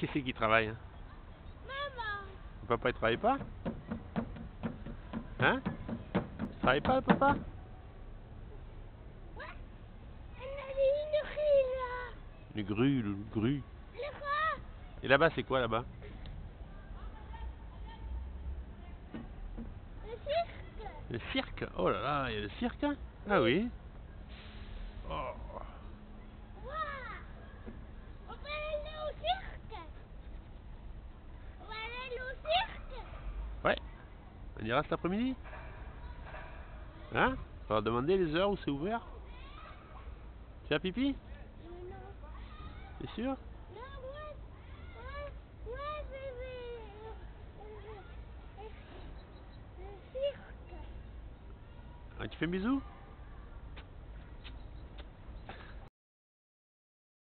Qui c'est qui travaille, hein? Maman. Papa, il travaille pas? Hein? Il travaille pas, papa? Ouais. Elle a dit une grue là. Une grue, une grue. Le quoi? Et là-bas, c'est quoi là-bas? Le cirque. Le cirque? Oh là là, il y a le cirque, hein? Ah oui. Oh. Waouh. On va aller au cirque. On va aller au cirque. Ouais. On ira cet après-midi? Hein? On va demander les heures où c'est ouvert. Tu as pipi? Non. C'est sûr? Non, ouais, bébé. Le cirque. Ah, tu fais un bisou?